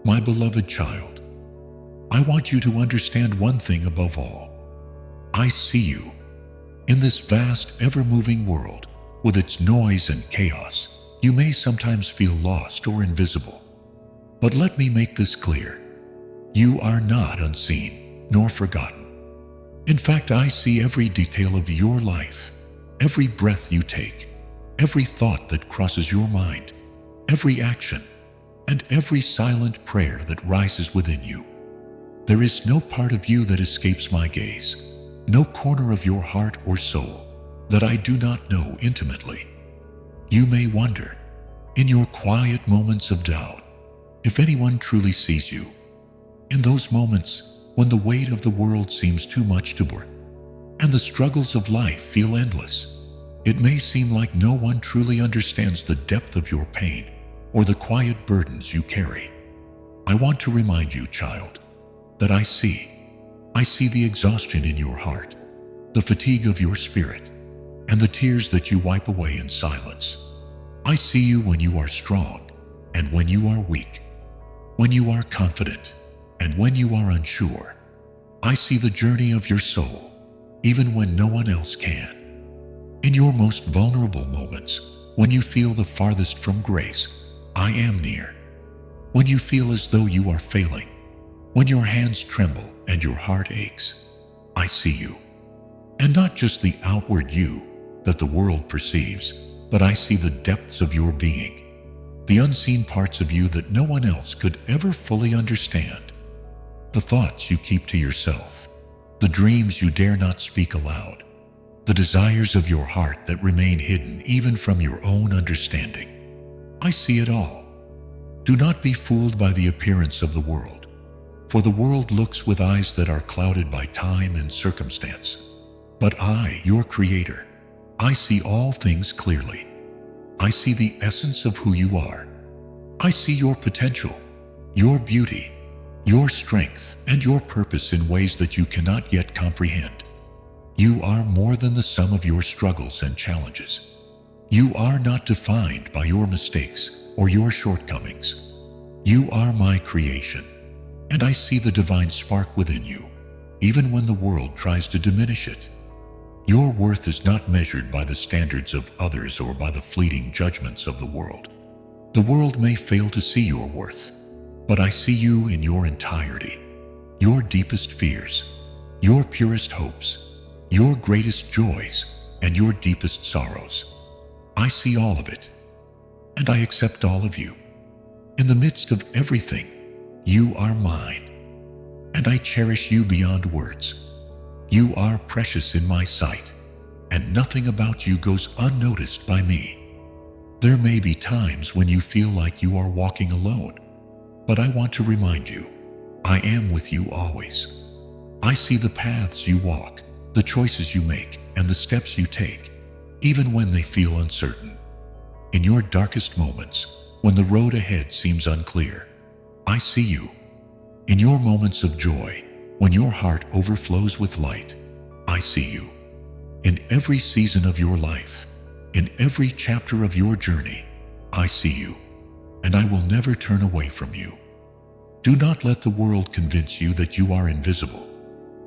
My beloved child, I want you to understand one thing above all. I see you. In this vast, ever-moving world, with its noise and chaos, you may sometimes feel lost or invisible. But let me make this clear. You are not unseen nor forgotten. In fact, I see every detail of your life, every breath you take, every thought that crosses your mind, every action, and every silent prayer that rises within you. There is no part of you that escapes my gaze, no corner of your heart or soul that I do not know intimately. You may wonder, in your quiet moments of doubt, if anyone truly sees you. In those moments when the weight of the world seems too much to bear, and the struggles of life feel endless, it may seem like no one truly understands the depth of your pain or the quiet burdens you carry. I want to remind you, child, that I see the exhaustion in your heart, the fatigue of your spirit, and the tears that you wipe away in silence. I see you when you are strong and when you are weak, when you are confident and when you are unsure. I see the journey of your soul, even when no one else can. In your most vulnerable moments, when you feel the farthest from grace, I am near. When you feel as though you are failing, when your hands tremble and your heart aches, I see you. And not just the outward you that the world perceives, but I see the depths of your being, the unseen parts of you that no one else could ever fully understand. The thoughts you keep to yourself, the dreams you dare not speak aloud, the desires of your heart that remain hidden even from your own understanding. I see it all. Do not be fooled by the appearance of the world, for the world looks with eyes that are clouded by time and circumstance. But I, your Creator, I see all things clearly. I see the essence of who you are. I see your potential, your beauty, your strength, and your purpose in ways that you cannot yet comprehend. You are more than the sum of your struggles and challenges. You are not defined by your mistakes or your shortcomings. You are my creation, and I see the divine spark within you, even when the world tries to diminish it. Your worth is not measured by the standards of others or by the fleeting judgments of the world. The world may fail to see your worth, but I see you in your entirety, your deepest fears, your purest hopes, your greatest joys, and your deepest sorrows. I see all of it, and I accept all of you. In the midst of everything, you are mine, and I cherish you beyond words. You are precious in my sight, and nothing about you goes unnoticed by me. There may be times when you feel like you are walking alone, but I want to remind you, I am with you always. I see the paths you walk, the choices you make, and the steps you take, even when they feel uncertain. In your darkest moments, when the road ahead seems unclear, I see you. In your moments of joy, when your heart overflows with light, I see you. In every season of your life, in every chapter of your journey, I see you, and I will never turn away from you. Do not let the world convince you that you are invisible.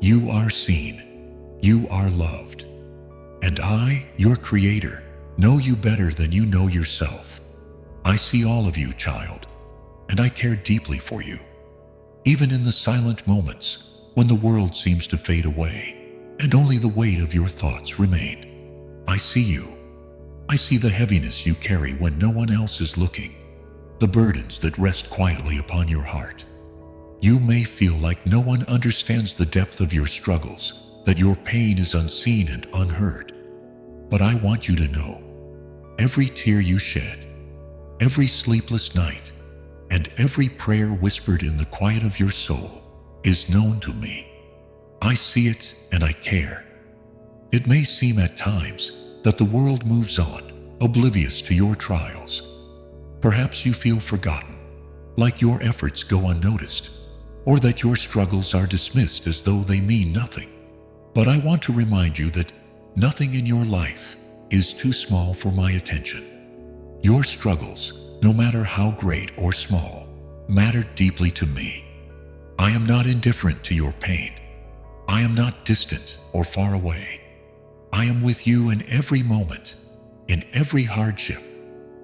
You are seen. You are loved. And I, your Creator, know you better than you know yourself. I see all of you, child, and I care deeply for you. Even in the silent moments, when the world seems to fade away, and only the weight of your thoughts remain, I see you. I see the heaviness you carry when no one else is looking, the burdens that rest quietly upon your heart. You may feel like no one understands the depth of your struggles, that your pain is unseen and unheard. But I want you to know, every tear you shed, every sleepless night, and every prayer whispered in the quiet of your soul is known to me. I see it and I care. It may seem at times that the world moves on, oblivious to your trials. Perhaps you feel forgotten, like your efforts go unnoticed, or that your struggles are dismissed as though they mean nothing. But I want to remind you that nothing in your life is too small for my attention. Your struggles, no matter how great or small, mattered deeply to me. I am not indifferent to your pain. I am not distant or far away. I am with you in every moment, in every hardship,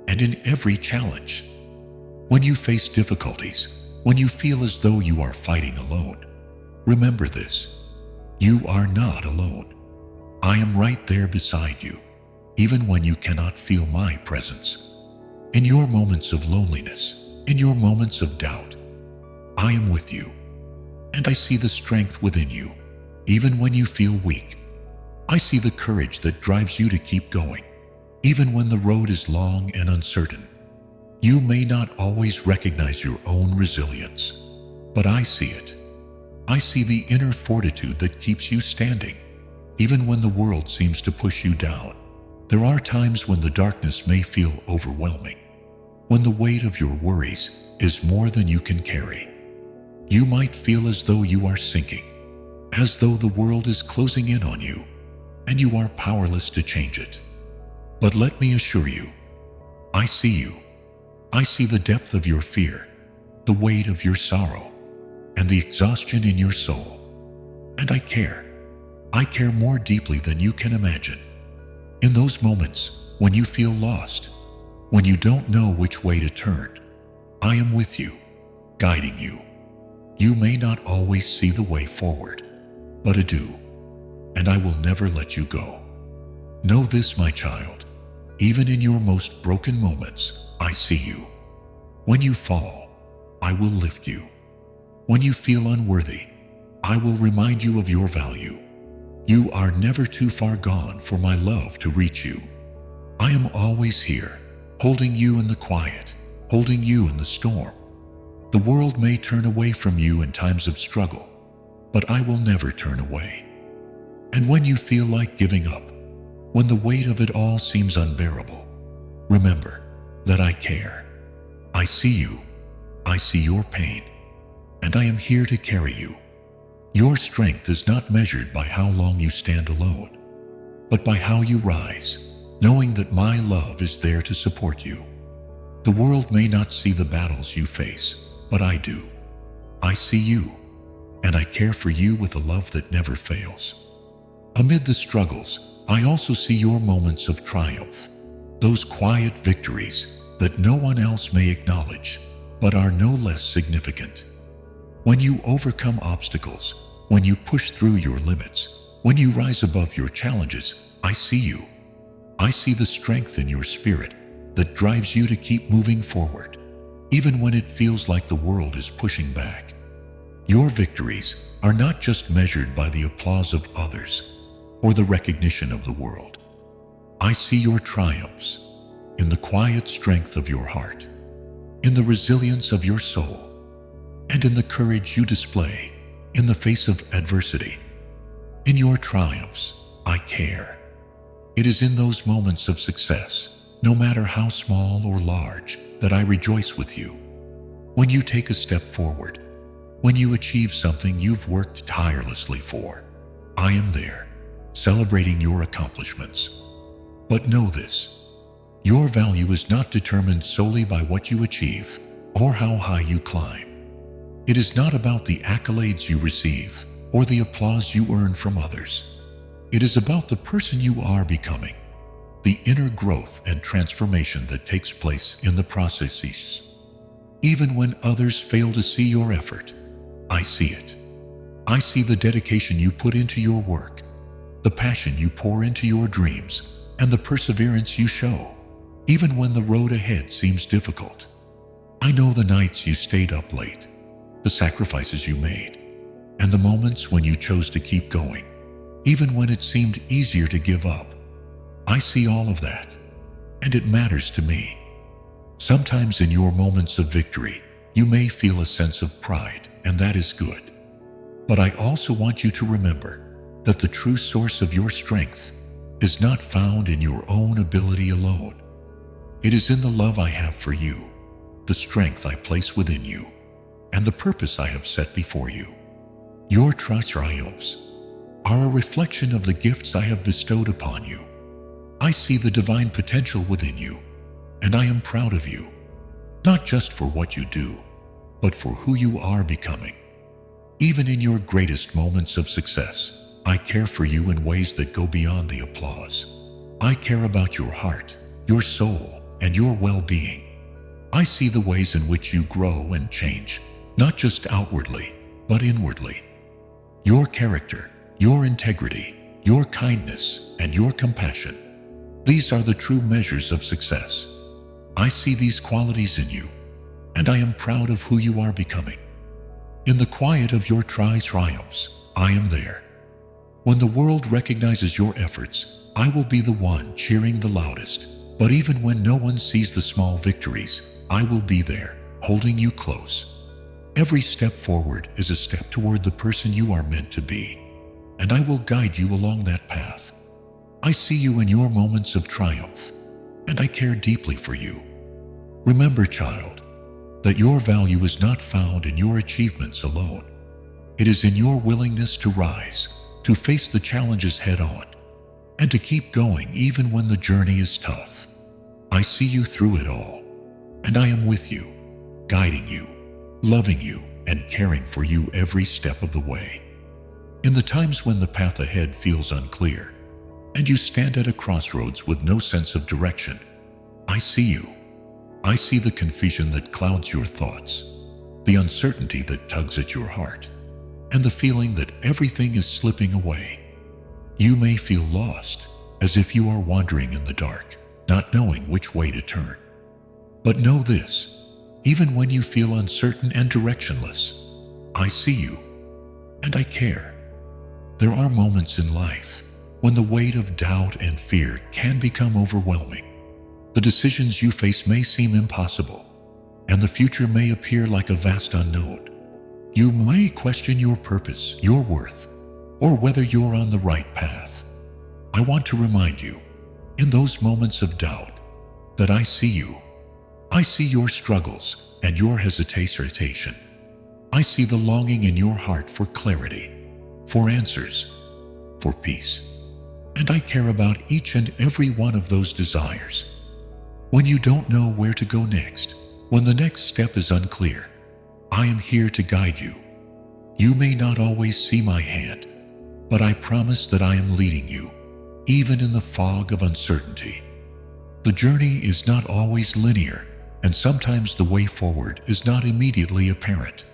and in every challenge. When you face difficulties, when you feel as though you are fighting alone, remember this: you are not alone. I am right there beside you, even when you cannot feel my presence. In your moments of loneliness, in your moments of doubt, I am with you, and I see the strength within you, even when you feel weak. I see the courage that drives you to keep going, even when the road is long and uncertain. You may not always recognize your own resilience, but I see it. I see the inner fortitude that keeps you standing, even when the world seems to push you down. There are times when the darkness may feel overwhelming, when the weight of your worries is more than you can carry. You might feel as though you are sinking, as though the world is closing in on you, and you are powerless to change it. But let me assure you, I see you. I see the depth of your fear, the weight of your sorrow, and the exhaustion in your soul. And I care. I care more deeply than you can imagine. In those moments when you feel lost, when you don't know which way to turn, I am with you, guiding you. You may not always see the way forward, but I do, and I will never let you go. Know this, my child, even in your most broken moments, I see you. When you fall, I will lift you. When you feel unworthy, I will remind you of your value. You are never too far gone for my love to reach you. I am always here, holding you in the quiet, holding you in the storm. The world may turn away from you in times of struggle, but I will never turn away. And when you feel like giving up, when the weight of it all seems unbearable, remember that I care. I see you. I see your pain, and I am here to carry you. Your strength is not measured by how long you stand alone, but by how you rise, knowing that my love is there to support you. The world may not see the battles you face, but I do. I see you, and I care for you with a love that never fails. Amid the struggles, I also see your moments of triumph, those quiet victories that no one else may acknowledge, but are no less significant. When you overcome obstacles, when you push through your limits, when you rise above your challenges, I see you. I see the strength in your spirit that drives you to keep moving forward, even when it feels like the world is pushing back. Your victories are not just measured by the applause of others or the recognition of the world. I see your triumphs in the quiet strength of your heart, in the resilience of your soul, and in the courage you display in the face of adversity. In your triumphs, I care. It is in those moments of success, no matter how small or large, that I rejoice with you. When you take a step forward, when you achieve something you've worked tirelessly for, I am there, celebrating your accomplishments. But know this: your value is not determined solely by what you achieve or how high you climb. It is not about the accolades you receive or the applause you earn from others. It is about the person you are becoming, the inner growth and transformation that takes place in the processes. Even when others fail to see your effort, I see it. I see the dedication you put into your work, the passion you pour into your dreams, and the perseverance you show, even when the road ahead seems difficult. I know the nights you stayed up late, the sacrifices you made, and the moments when you chose to keep going, even when it seemed easier to give up. I see all of that, and it matters to me. Sometimes in your moments of victory, you may feel a sense of pride, and that is good. But I also want you to remember that the true source of your strength is not found in your own ability alone. It is in the love I have for you, the strength I place within you, and the purpose I have set before you. Your triumphs are a reflection of the gifts I have bestowed upon you. I see the divine potential within you, and I am proud of you, not just for what you do, but for who you are becoming. Even in your greatest moments of success, I care for you in ways that go beyond the applause. I care about your heart, your soul, and your well-being. I see the ways in which you grow and change, not just outwardly, but inwardly. Your character, your integrity, your kindness, and your compassion. These are the true measures of success. I see these qualities in you, and I am proud of who you are becoming. In the quiet of your triumphs, I am there. When the world recognizes your efforts, I will be the one cheering the loudest. But even when no one sees the small victories, I will be there, holding you close. Every step forward is a step toward the person you are meant to be, and I will guide you along that path. I see you in your moments of triumph, and I care deeply for you. Remember, child, that your value is not found in your achievements alone. It is in your willingness to rise, to face the challenges head-on, and to keep going even when the journey is tough. I see you through it all, and I am with you, guiding you, loving you, and caring for you every step of the way. In the times when the path ahead feels unclear, and you stand at a crossroads with no sense of direction, I see you. I see the confusion that clouds your thoughts, the uncertainty that tugs at your heart, and the feeling that everything is slipping away. You may feel lost, as if you are wandering in the dark, not knowing which way to turn. But know this, even when you feel uncertain and directionless, I see you, and I care. There are moments in life when the weight of doubt and fear can become overwhelming. The decisions you face may seem impossible, and the future may appear like a vast unknown. You may question your purpose, your worth, or whether you're on the right path. I want to remind you, in those moments of doubt, that I see you. I see your struggles and your hesitation. I see the longing in your heart for clarity, for answers, for peace. And I care about each and every one of those desires. When you don't know where to go next, when the next step is unclear, I am here to guide you. You may not always see my hand, but I promise that I am leading you, even in the fog of uncertainty. The journey is not always linear, and sometimes the way forward is not immediately apparent.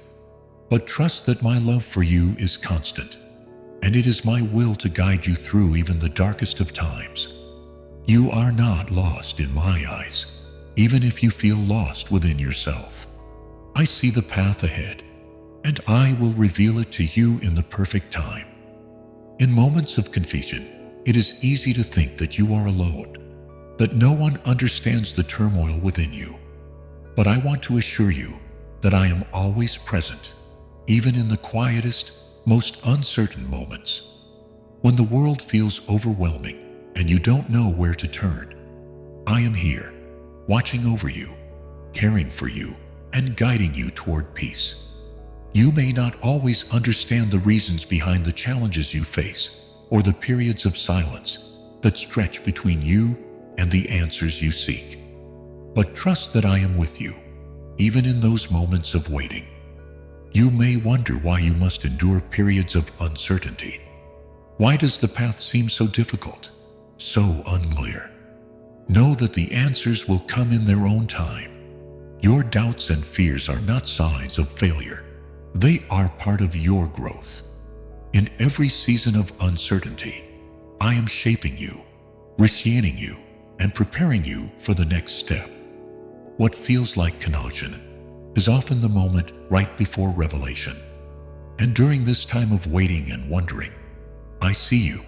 But trust that my love for you is constant, and it is my will to guide you through even the darkest of times. You are not lost in my eyes, even if you feel lost within yourself. I see the path ahead, and I will reveal it to you in the perfect time. In moments of confusion, it is easy to think that you are alone, that no one understands the turmoil within you. But I want to assure you that I am always present, even in the quietest, most uncertain moments. When the world feels overwhelming and you don't know where to turn, I am here, watching over you, caring for you, and guiding you toward peace. You may not always understand the reasons behind the challenges you face or the periods of silence that stretch between you and the answers you seek. But trust that I am with you, even in those moments of waiting. You may wonder why you must endure periods of uncertainty. Why does the path seem so difficult, so unclear? Know that the answers will come in their own time. Your doubts and fears are not signs of failure. They are part of your growth. In every season of uncertainty, I am shaping you, refining you, and preparing you for the next step. What feels like confusion is often the moment right before revelation. And during this time of waiting and wondering, I see you.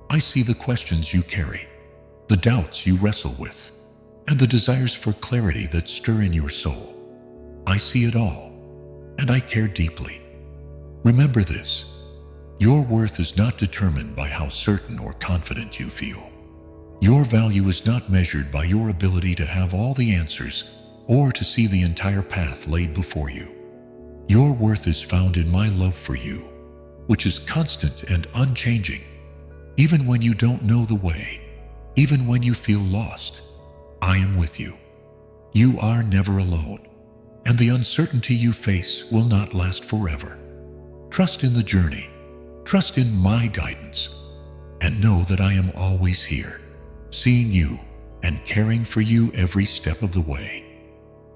I see the questions you carry, the doubts you wrestle with, and the desires for clarity that stir in your soul. I see it all, and I care deeply. Remember this, your worth is not determined by how certain or confident you feel. Your value is not measured by your ability to have all the answers or to see the entire path laid before you. Your worth is found in my love for you, which is constant and unchanging. Even when you don't know the way, even when you feel lost, I am with you. You are never alone, and the uncertainty you face will not last forever. Trust in the journey, trust in my guidance, and know that I am always here, seeing you and caring for you every step of the way.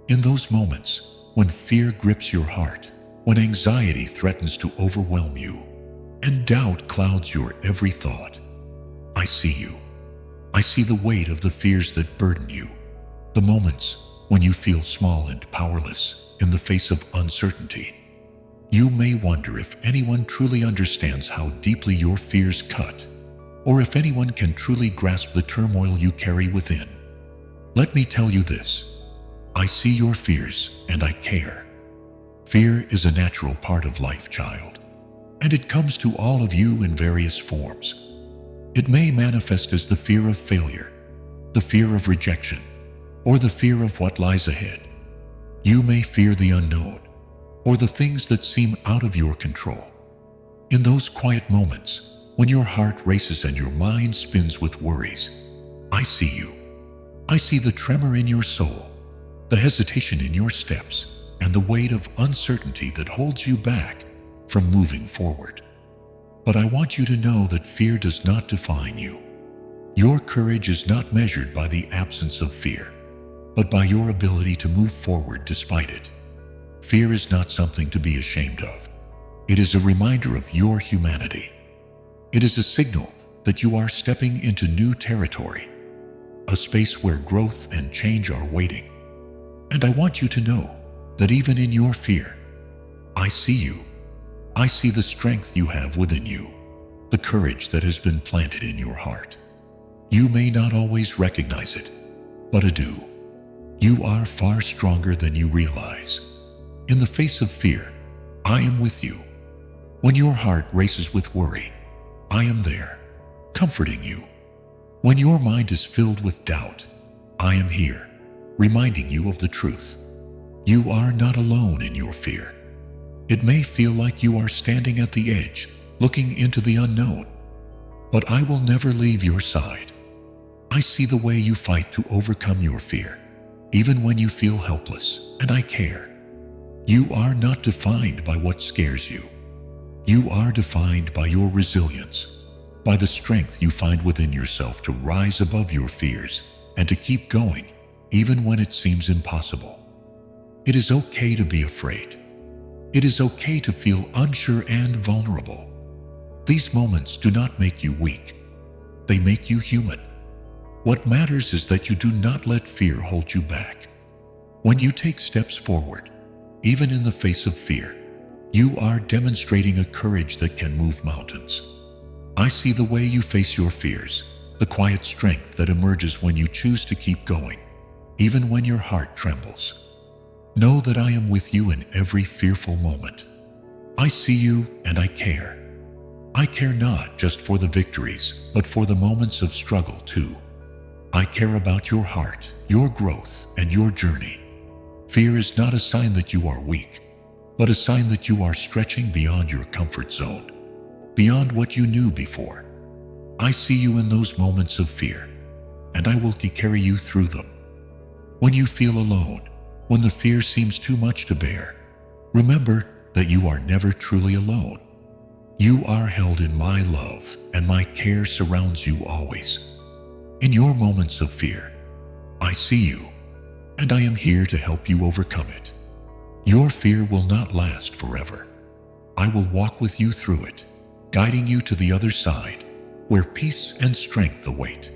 In those moments when fear grips your heart, when anxiety threatens to overwhelm you, and doubt clouds your every thought, I see you. I see the weight of the fears that burden you, the moments when you feel small and powerless in the face of uncertainty. You may wonder if anyone truly understands how deeply your fears cut, or if anyone can truly grasp the turmoil you carry within. Let me tell you this: I see your fears and I care. Fear is a natural part of life, child, and it comes to all of you in various forms. It may manifest as the fear of failure, the fear of rejection, or the fear of what lies ahead. You may fear the unknown, or the things that seem out of your control. In those quiet moments, when your heart races and your mind spins with worries, I see you. I see the tremor in your soul, the hesitation in your steps, and the weight of uncertainty that holds you back from moving forward. But I want you to know that fear does not define you. Your courage is not measured by the absence of fear, but by your ability to move forward despite it. Fear is not something to be ashamed of. It is a reminder of your humanity. It is a signal that you are stepping into new territory, a space where growth and change are waiting. And I want you to know that even in your fear, I see you. I see the strength you have within you, the courage that has been planted in your heart. You may not always recognize it, but I do. You are far stronger than you realize. In the face of fear, I am with you. When your heart races with worry, I am there, comforting you. When your mind is filled with doubt, I am here, reminding you of the truth. You are not alone in your fear. It may feel like you are standing at the edge, looking into the unknown, but I will never leave your side. I see the way you fight to overcome your fear, even when you feel helpless, and I care. You are not defined by what scares you. You are defined by your resilience, by the strength you find within yourself to rise above your fears and to keep going, even when it seems impossible. It is okay to be afraid. It is okay to feel unsure and vulnerable. These moments do not make you weak. They make you human. What matters is that you do not let fear hold you back. When you take steps forward, even in the face of fear, you are demonstrating a courage that can move mountains. I see the way you face your fears, the quiet strength that emerges when you choose to keep going, even when your heart trembles. Know that I am with you in every fearful moment. I see you and I care. I care not just for the victories, but for the moments of struggle too. I care about your heart, your growth, and your journey. Fear is not a sign that you are weak, but a sign that you are stretching beyond your comfort zone, beyond what you knew before. I see you in those moments of fear, and I will carry you through them. When you feel alone, when the fear seems too much to bear, remember that you are never truly alone. You are held in my love, and my care surrounds you always. In your moments of fear, I see you, and I am here to help you overcome it. Your fear will not last forever. I will walk with you through it, guiding you to the other side, where peace and strength await.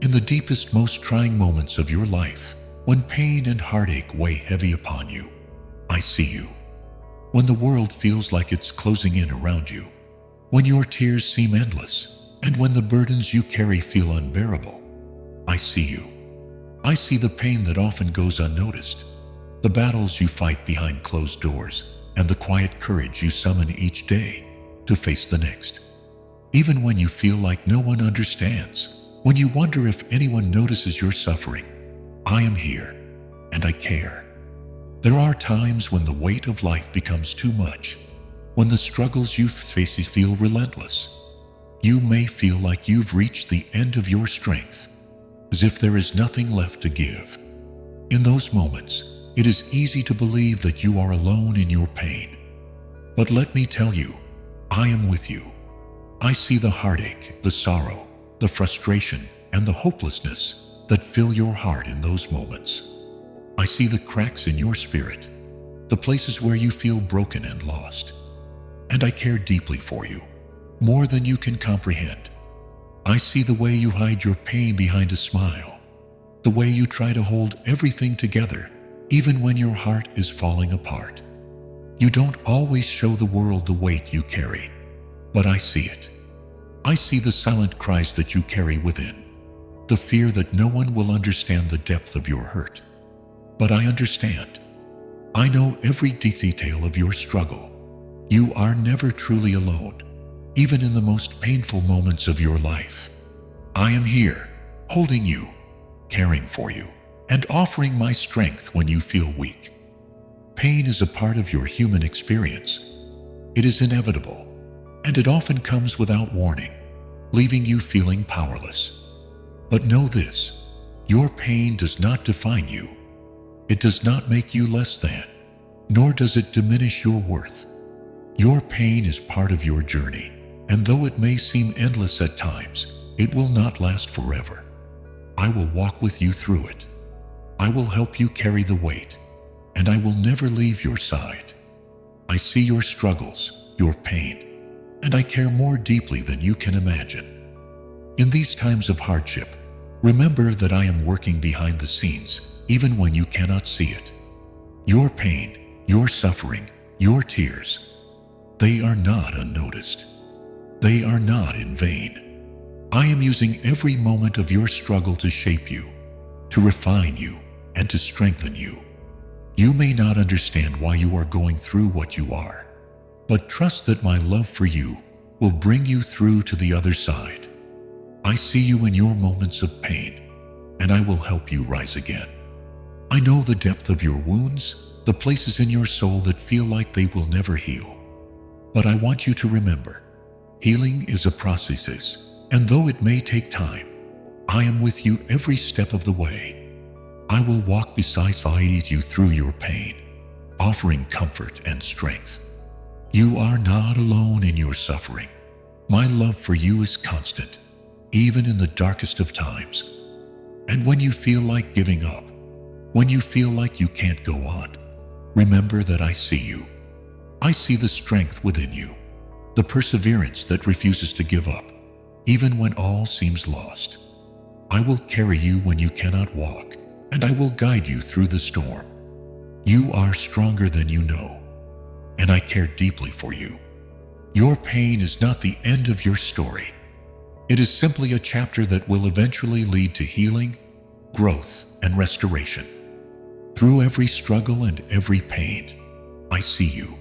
In the deepest, most trying moments of your life, when pain and heartache weigh heavy upon you, I see you. When the world feels like it's closing in around you, when your tears seem endless, and when the burdens you carry feel unbearable, I see you. I see the pain that often goes unnoticed, the battles you fight behind closed doors, and the quiet courage you summon each day to face the next. Even when you feel like no one understands, when you wonder if anyone notices your suffering, I am here, and I care. There are times when the weight of life becomes too much, when the struggles you face feel relentless. You may feel like you've reached the end of your strength, as if there is nothing left to give. In those moments, It is easy to believe that you are alone in your pain. But let me tell you, I am with you. I see the heartache, the sorrow, the frustration, and the hopelessness that fill your heart in those moments. I see the cracks in your spirit, the places where you feel broken and lost. And I care deeply for you, more than you can comprehend. I see the way you hide your pain behind a smile, the way you try to hold everything together, even when your heart is falling apart. You don't always show the world the weight you carry, but I see it. I see the silent cries that you carry within, the fear that no one will understand the depth of your hurt. But I understand. I know every detail of your struggle. You are never truly alone, even in the most painful moments of your life. I am here, holding you, caring for you, and offering my strength when you feel weak. Pain is a part of your human experience. It is inevitable, and it often comes without warning, leaving you feeling powerless. But know this, your pain does not define you. It does not make you less than, nor does it diminish your worth. Your pain is part of your journey, and though it may seem endless at times, it will not last forever. I will walk with you through it. I will help you carry the weight, and I will never leave your side. I see your struggles, your pain, and I care more deeply than you can imagine. In these times of hardship, remember that I am working behind the scenes, even when you cannot see it. Your pain, your suffering, your tears, they are not unnoticed. They are not in vain. I am using every moment of your struggle to shape you, to refine you, and to strengthen you. You may not understand why you are going through what you are, but trust that my love for you will bring you through to the other side. I see you in your moments of pain, and I will help you rise again. I know the depth of your wounds, the places in your soul that feel like they will never heal. But I want you to remember, healing is a process, and though it may take time, I am with you every step of the way. I will walk beside you through your pain, offering comfort and strength. You are not alone in your suffering. My love for you is constant, even in the darkest of times. And when you feel like giving up, when you feel like you can't go on, remember that I see you. I see the strength within you, the perseverance that refuses to give up, even when all seems lost. I will carry you when you cannot walk, and I will guide you through the storm. You are stronger than you know, and I care deeply for you. Your pain is not the end of your story. It is simply a chapter that will eventually lead to healing, growth, and restoration. Through every struggle and every pain, I see you,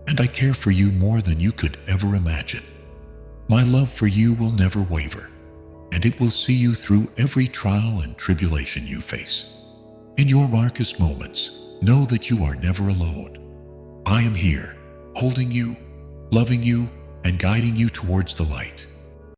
and I care for you more than you could ever imagine. My love for you will never waver, and it will see you through every trial and tribulation you face. In your darkest moments, know that you are never alone. I am here, holding you, loving you, and guiding you towards the light.